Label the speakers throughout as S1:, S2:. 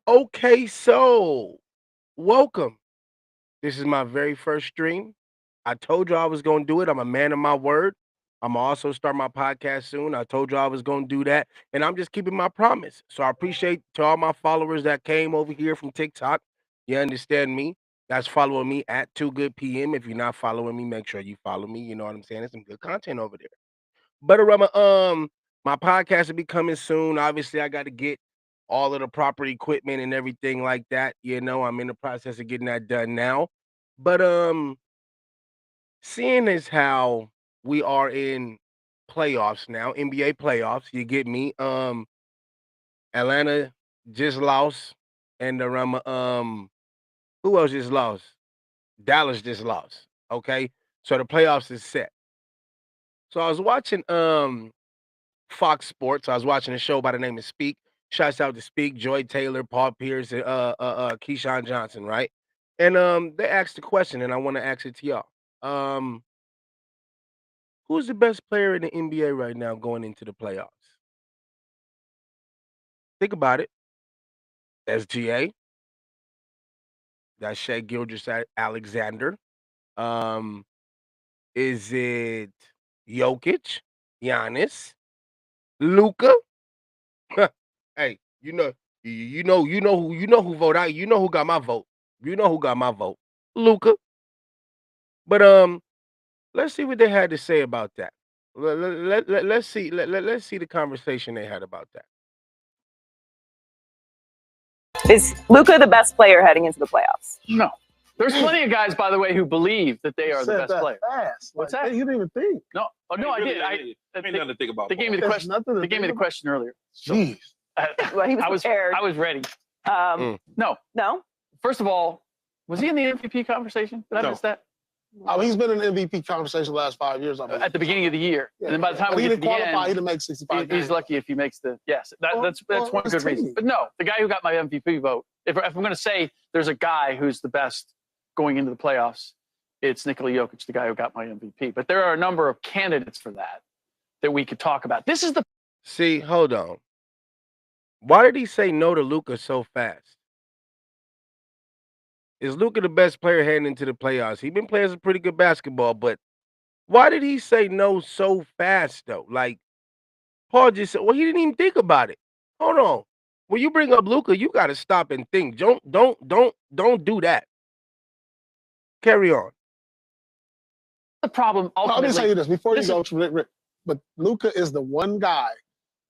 S1: Okay, so welcome. This is my very first stream. I told you I was going to do it. I'm a man of my word. I'm gonna also start my podcast soon. I told you I was going to do that, and I'm just keeping my promise. So I appreciate to all my followers that came over here from TikTok. You understand me? That's following me at 2 Good PM. If you're not following me, make sure you follow me. You know what I'm saying? There's some good content over there. But my podcast will be coming soon. Obviously, I got to get all of the proper equipment and everything like that. I'm in the process of getting that done now. But seeing as how we are in playoffs now, NBA playoffs, you get me. Atlanta just lost, and who else just lost? Dallas just lost. Okay, so the playoffs is set. So I was watching Fox Sports. I was watching a show by the name of Speak. Shouts out to Speak, Joy Taylor, Paul Pierce, and Keyshawn Johnson, right? And they asked the question, and I want to ask it to y'all. Um, who's the best player in the NBA right now going into the playoffs? Think about it. SGA, that's Shea Gilgeous Alexander. Um, is it Jokic, Giannis, Luca? Hey, you know who vote out. You know who got my vote. You know who got my vote. Luca. But let's see what they had to say about that. Let's see. Let's see the conversation they had about that.
S2: Is Luka the best player heading into the playoffs?
S3: No. There's plenty of guys, by the way, who believe that they are the best player.
S4: Fast.
S3: What's
S4: Like,
S3: that?
S4: You didn't even think.
S3: No, oh, no, I did.
S5: Ain't nothing to think about.
S3: They gave me the
S4: There's
S3: question.
S4: nothing to
S3: They gave me the
S4: think
S3: question earlier.
S4: Jeez.
S2: Well, he was
S3: I was
S2: prepared.
S3: I was ready. No.
S2: No?
S3: First of all, was he in the MVP conversation? Did I
S5: No.
S3: miss that?
S4: Oh, he's been in the MVP conversation the last 5 years. I believe.
S3: At the beginning of the year.
S4: Yeah.
S3: And then by the time
S4: But
S3: we
S4: he
S3: get to
S4: didn't
S3: the
S4: qualify. He
S3: end,
S4: didn't make 65
S3: he's
S4: games.
S3: lucky if he makes the yes. That's
S4: Well,
S3: one
S4: his
S3: good reason.
S4: team.
S3: But no, the guy who got my MVP vote. If I'm going to say there's a guy who's the best going into the playoffs, it's Nikola Jokic, the guy who got my MVP. But there are a number of candidates for that we could talk about. This is the
S1: See, hold on. Why did he say no to Luca so fast? Is Luca the best player heading into the playoffs? He's been playing some pretty good basketball, but why did he say no so fast though? Like Paul just said, well, he didn't even think about it. Hold on. When you bring up Luca, you got to stop and think. Don't do that. Carry on.
S3: problem.
S4: Let me
S3: Ultimately,
S4: tell you this before you
S3: this
S4: go, Rick. But Luca is the one guy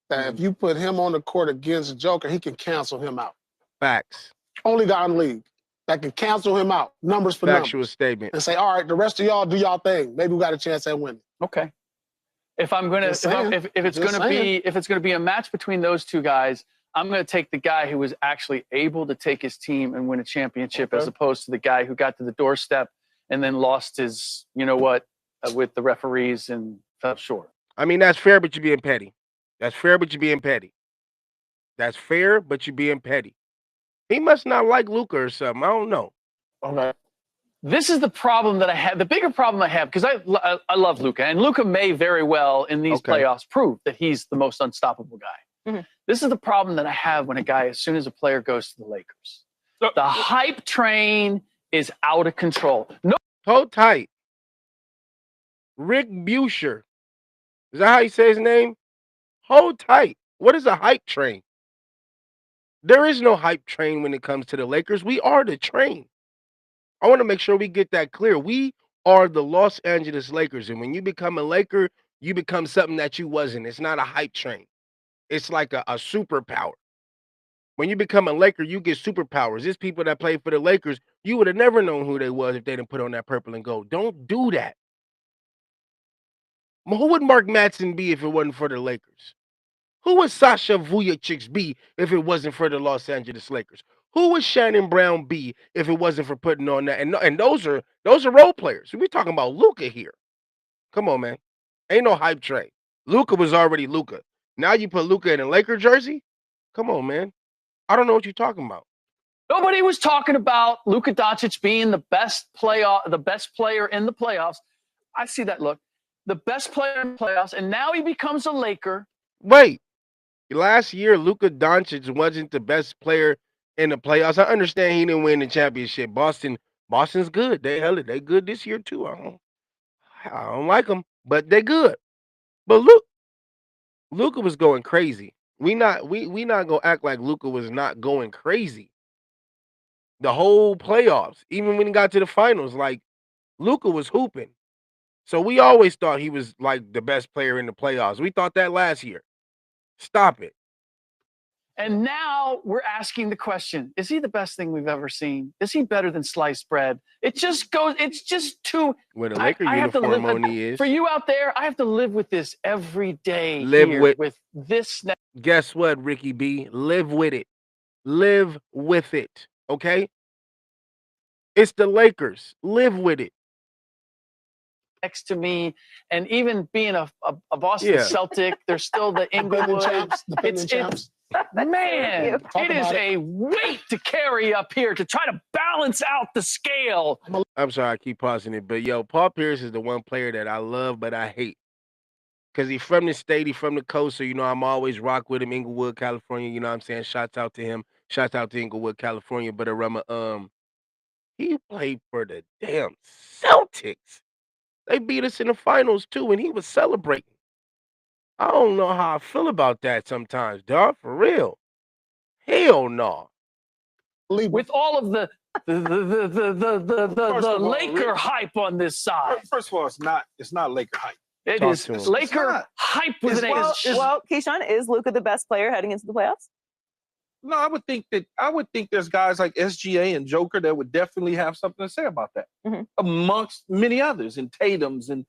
S4: that if you put him on the court against Joker, he can cancel him out.
S1: Facts.
S4: Only guy in the league that can cancel him out, numbers for
S1: Factual
S4: numbers,
S1: statement.
S4: and say, all right, the rest of y'all do y'all thing. Maybe we got a chance at winning.
S3: Okay. If I'm gonna,
S4: Just saying.
S3: if it's
S4: Just
S3: gonna
S4: saying.
S3: be, if it's gonna be a match between those two guys, I'm gonna take the guy who was actually able to take his team and win a championship, as opposed to the guy who got to the doorstep and then lost his, with the referees and fell short.
S1: I mean, that's fair, but you're being petty. That's fair, but you're being petty. That's fair, but you're being petty. He must not like Luca or something. I don't know.
S4: Okay.
S3: This is the problem that I have. The bigger problem I have, because I love Luca, and Luca may very well in these playoffs prove that he's the most unstoppable guy.
S2: Mm-hmm.
S3: This is the problem that I have when as soon as a player goes to the Lakers. The hype train is out of control. No,
S1: hold tight. Rick Buescher. Is that how you say his name? Hold tight. What is a hype train? There is no hype train when it comes to the Lakers. We are the train. I want to make sure we get that clear. We are the Los Angeles Lakers. And when you become a Laker, you become something that you wasn't. It's not a hype train. It's like a superpower. When you become a Laker, you get superpowers. There's people that play for the Lakers. You would have never known who they was if they didn't put on that purple and gold. Don't do that. Who would Mark Madsen be if it wasn't for the Lakers? Who would Sasha Vujacic be if it wasn't for the Los Angeles Lakers? Who would Shannon Brown be if it wasn't for putting on that? And those are role players. We're talking about Luca here. Come on, man. Ain't no hype train. Luca was already Luca. Now you put Luca in a Laker jersey? Come on, man. I don't know what you're talking about.
S3: Nobody was talking about Luka Doncic being the best player in the playoffs. I see that look. The best player in the playoffs, and now he becomes a Laker.
S1: Wait. Last year, Luka Doncic wasn't the best player in the playoffs. I understand he didn't win the championship. Boston's good. They good this year too. I don't like them, but they good. But Luka was going crazy. We not gonna act like Luka was not going crazy. The whole playoffs, even when he got to the finals, like Luka was hooping. So we always thought he was like the best player in the playoffs. We thought that last year. Stop it.
S3: And now we're asking the question, is he the best thing we've ever seen? Is he better than sliced bread? It's just too.
S1: Where the Laker
S3: I have to
S1: uniform
S3: live,
S1: on he is.
S3: For you out there, I have to live with this every day.
S1: Live
S3: here with this.
S1: Guess what, Ricky B? Live with it. Live with it. Okay? It's the Lakers. Live with it.
S3: Next to me, and even being a Boston Celtic, there's still the Inglewood.
S4: Champs.
S3: Man, it is a weight to carry up here to try to balance out the scale.
S1: I'm sorry, I keep pausing it, but yo, Paul Pierce is the one player that I love, but I hate. Because he's from the state, he's from the coast, so, I'm always rock with him, Inglewood, California, you know what I'm saying? Shouts out to him. Shouts out to Inglewood, California, but he played for the damn Celtics. They beat us in the finals, too, and he was celebrating. I don't know how I feel about that sometimes, dog, for real. Hell no.
S3: With all of the Laker hype on this side.
S5: First of all, it's not Laker hype.
S3: It is Laker hype with an A.
S2: Well, Keyshawn, is Luka the best player heading into the playoffs?
S5: No, I would think there's guys like SGA and Joker that would definitely have something to say about that, amongst many others, and Tatum's and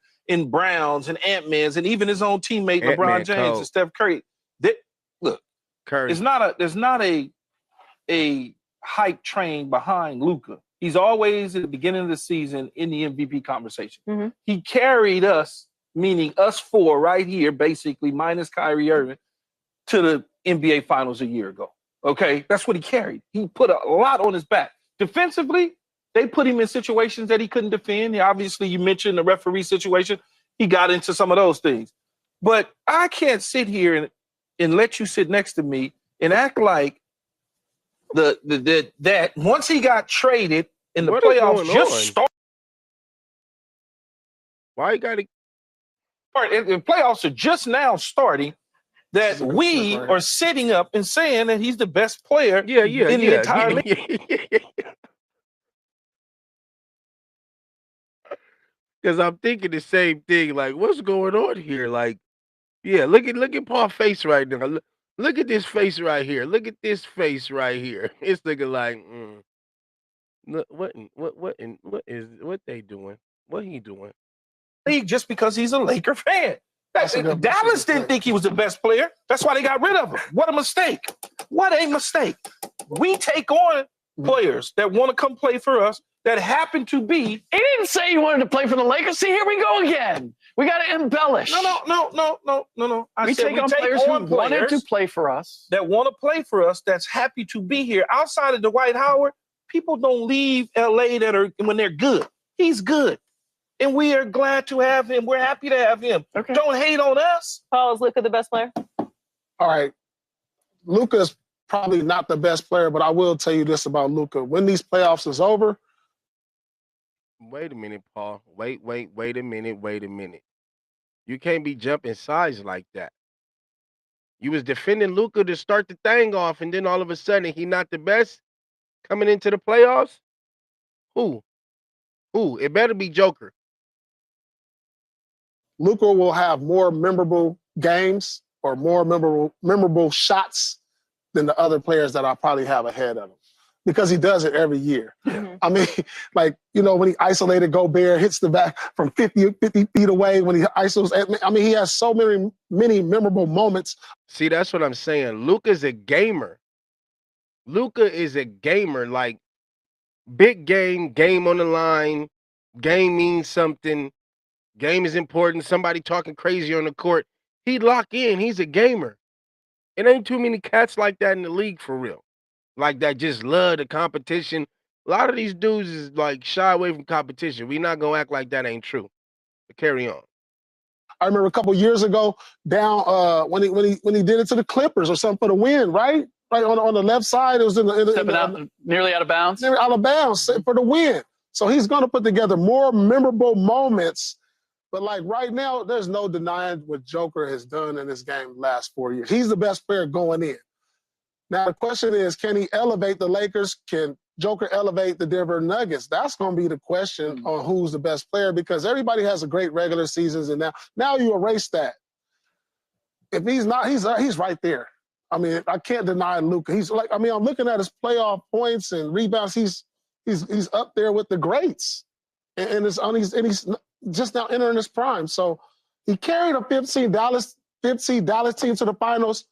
S5: Browns and Ant-Man's and even his own teammate LeBron James and Steph Curry. Look, Curry. There's not a hype train behind Luka. He's always at the beginning of the season in the MVP conversation. He carried us, meaning us four right here, basically minus Kyrie Irving, to the NBA Finals a year ago. Okay, that's what he carried. He put a lot on his back. Defensively, they put him in situations that he couldn't defend. Obviously, you mentioned the referee situation. He got into some of those things. But I can't sit here and let you sit next to me and act like that once he got traded in the playoffs just started.
S1: Why you got to?
S5: The playoffs are just now starting. That we are sitting up and saying that he's the best player in the entire league.
S1: Because I'm thinking the same thing. Like, what's going on here? Like, look at Paul's face right now. Look at this face right here. Look at this face right here. It's looking like, what they doing? What he doing?
S5: Just because he's a Laker fan. Dallas didn't think he was the best player. That's why they got rid of him. What a mistake. What a mistake. We take on players that want to come play for us that happen to be.
S3: He didn't say he wanted to play for the Lakers. See, here we go again. We got to embellish.
S5: No.
S3: We take on players who wanted to play for us.
S5: That want to play for us, that's happy to be here. Outside of Dwight Howard, people don't leave LA when they're good. He's good. And we are glad to have him. We're happy to have him. Okay. Don't hate on us.
S2: Paul, is Luka the best player?
S4: All right. Luka's probably not the best player, but I will tell you this about Luka. When these playoffs is over.
S1: Wait a minute, Paul. Wait a minute. You can't be jumping sides like that. You was defending Luka to start the thing off, and then all of a sudden he not the best coming into the playoffs? Who? It better be Joker.
S4: Luka will have more memorable games or more memorable shots than the other players that I probably have ahead of him because he does it every year. I mean, like, when he isolated Gobert, hits the back from 50 feet away when he isolates. I mean, he has so many memorable moments.
S1: See, that's what I'm saying. Luka's a gamer. Luka is a gamer, like big game on the line. Game means something. Game is important. Somebody talking crazy on the court. He lock in. He's a gamer. It ain't too many cats like that in the league for real. Like that just love the competition. A lot of these dudes is like shy away from competition. We not gonna act like that ain't true. But carry on.
S4: I remember a couple years ago down when he did it to the Clippers or something for the win, right? right on the left side. It was
S3: Stepping out, nearly out of bounds.
S4: Out of bounds for the win. So he's going to put together more memorable moments. But like right now, there's no denying what Joker has done in this game the last 4 years. He's the best player going in. Now the question is, can he elevate the Lakers? Can Joker elevate the Denver Nuggets? That's going to be the question on who's the best player, because everybody has a great regular seasons, and now you erase that. If he's not, he's right there. I mean, I can't deny Luka. He's like, I mean, I'm looking at his playoff points and rebounds. He's up there with the greats, and he's just now entering his prime. So he carried a 15 Dallas team to the finals.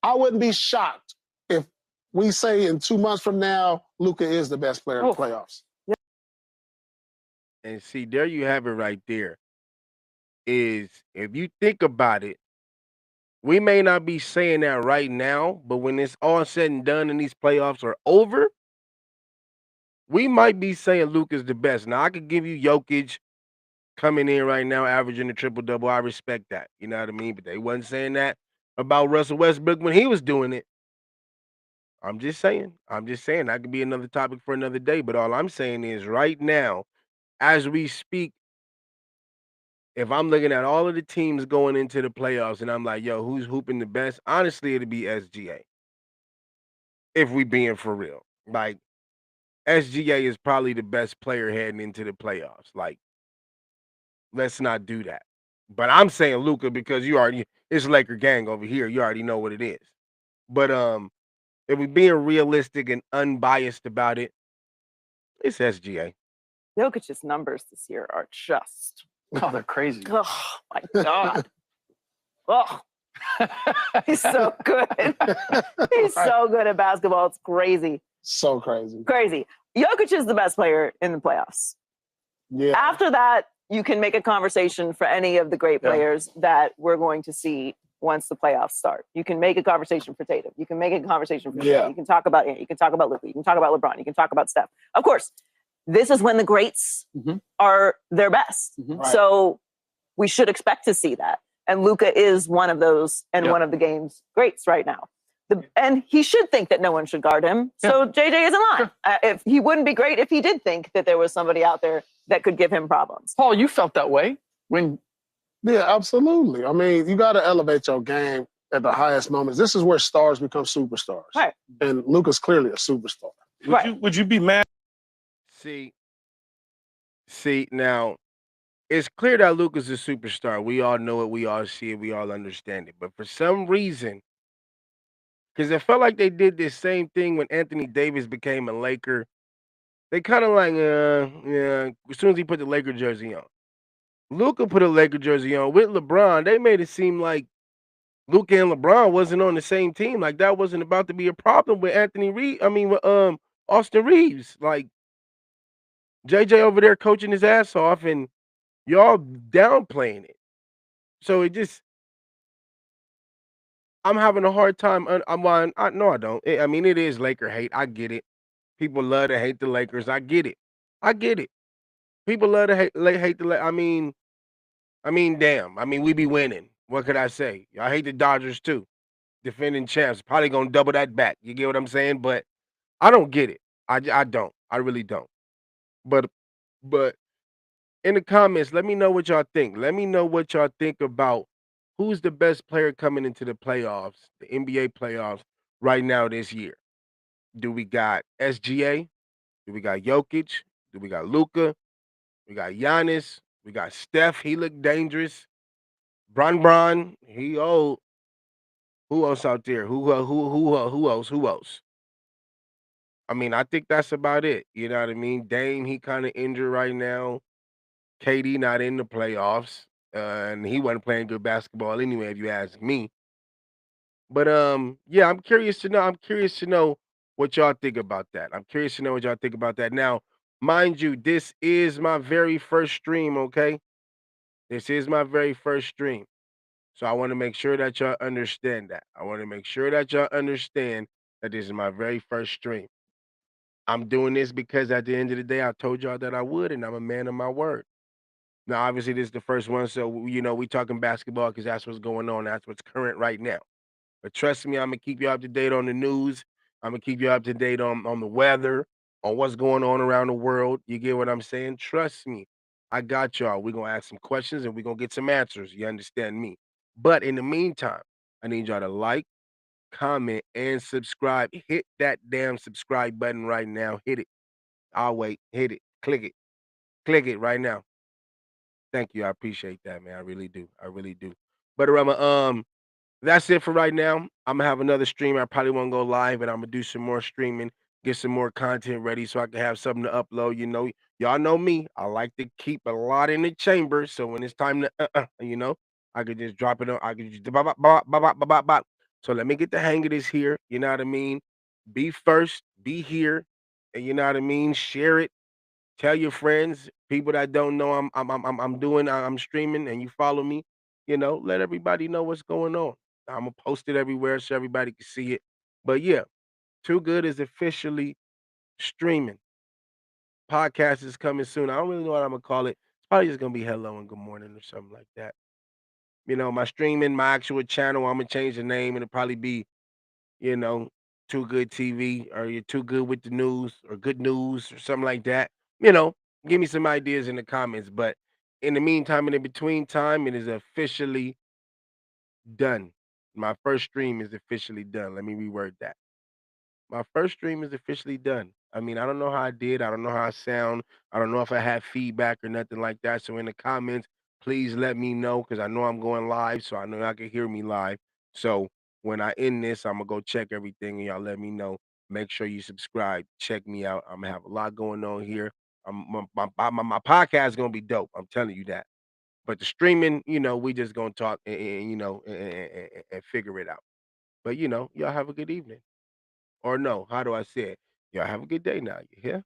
S4: I wouldn't be shocked if we say in 2 months from now, Luka is the best player in the playoffs.
S1: And see, there you have it right there. Is if you think about it, we may not be saying that right now, but when it's all said and done and these playoffs are over, we might be saying Luka's the best. Now, I could give you Jokic coming in right now, averaging a triple-double. I respect that. You know what I mean? But they wasn't saying that about Russell Westbrook when he was doing it. I'm just saying. That could be another topic for another day. But all I'm saying is right now, as we speak, if I'm looking at all of the teams going into the playoffs and I'm like, yo, who's hooping the best? Honestly, it'd be SGA. If we being for real. Like, SGA is probably the best player heading into the playoffs. Like, let's not do that. But I'm saying Luka because it's Laker gang over here. You already know what it is. But if we're being realistic and unbiased about it, it's SGA.
S2: Jokic's numbers this year are just
S3: they're crazy.
S2: Oh my God. Oh, he's so good. He's so good at basketball. It's crazy.
S4: So crazy.
S2: Crazy. Jokic is the best player in the playoffs.
S4: Yeah.
S2: After that, you can make a conversation for any of the great players that we're going to see once the playoffs start. You can make a conversation for Tatum. You can make a conversation for Shea. You can talk about You can talk about Luka. You can talk about LeBron. You can talk about Steph. Of course, this is when the greats are their best.
S4: Right.
S2: So we should expect to see that. And Luka is one of those and one of the game's greats right now. And he should think that no one should guard him. So JJ isn't lying. If he wouldn't be great if he did think that there was somebody out there that could give him problems.
S3: Paul, you felt that way when.
S4: Yeah, absolutely. I mean, you got to elevate your game at the highest moments. This is where stars become superstars.
S2: Right.
S4: And Luka's clearly a superstar.
S5: Would you be mad?
S1: See, now, it's clear that Luka's a superstar. We all know it. We all see it. We all understand it. But for some reason, because it felt like they did this same thing when Anthony Davis became a Laker. They kind of like, as soon as he put the Laker jersey on. Luka put a Laker jersey on with LeBron. They made it seem like Luka and LeBron wasn't on the same team. Like that wasn't about to be a problem with with Austin Reeves. Like JJ over there coaching his ass off and y'all downplaying it. So it just, I'm having a hard time. No, I don't. I mean, it is Laker hate. I get it. People love to hate the Lakers. I get it. People love to hate the Lakers. I mean, damn. I mean, we be winning. What could I say? I hate the Dodgers too. Defending champs. Probably gonna double that back. You get what I'm saying? But I don't get it. I don't. I really don't. But in the comments, let me know what y'all think. Let me know what y'all think about who's the best player coming into the playoffs, the NBA playoffs right now this year. Do we got SGA? Do we got Jokic? Do we got Luka? We got Giannis. We got Steph. He looked dangerous. Bron, he old. Who else out there? Who else? I mean, I think that's about it. You know what I mean? Dame, he kind of injured right now. KD not in the playoffs. And he wasn't playing good basketball anyway, if you ask me. But yeah, I'm curious to know what y'all think about that. Now, mind you, this is my very first stream, okay? This is my very first stream. So I want to make sure that y'all understand that. That this is my very first stream. I'm doing this because at the end of the day, I told y'all that I would, and I'm a man of my word. Now, obviously, this is the first one, so we talking basketball because that's what's going on. That's what's current right now. But trust me, I'm gonna keep you up to date on the news. I'm gonna keep you up to date on the weather, on what's going on around the world. You get what I'm saying? Trust me, I got y'all. We're gonna ask some questions and we're gonna get some answers. You understand me? But in the meantime, I need y'all to like, comment, and subscribe. Hit that damn subscribe button right now. Hit it. I'll wait. Hit it. Click it. Click it right now. Thank you. I appreciate that, man. I really do. I really do. But that's it for right now. I'm gonna have another stream. I probably won't go live, and I'm gonna do some more streaming, get some more content ready so I can have something to upload. Y'all know me. I like to keep a lot in the chamber, so when it's time to, I could just drop it on. I could just bop, bop, bop, bop, bop, bop, bop, bop. So let me get the hang of this here. You know what I mean? Be first. Be here, and you know what I mean. Share it. Tell your friends, people that don't know I'm streaming, and you follow me. Let everybody know what's going on. Imma post it everywhere so everybody can see it. But yeah, Too Good is officially streaming. Podcast is coming soon. I don't really know what Imma call it. It's probably just gonna be hello and good morning or something like that. My streaming, my actual channel, Imma change the name. It'll probably be, you know, Too Good TV, or you're too good with the news, or good news, or something like that. You know, give me some ideas in the comments. But in the meantime, and in between time, it is officially done. My first stream is officially done. Let me reword that. My first stream is officially done. I mean, I don't know how I did. I don't know how I sound. I don't know if I have feedback or nothing like that. So in the comments, please let me know, because I know I'm going live, so I know y'all can hear me live. So when I end this, I'm gonna go check everything, and y'all let me know. Make sure you subscribe. Check me out. I'm gonna have a lot going on here. My podcast is gonna be dope. I'm telling you that. But the streaming, we just gonna talk, and figure it out. But y'all have a good evening. Or no, how do I say it? Y'all have a good day now. You hear?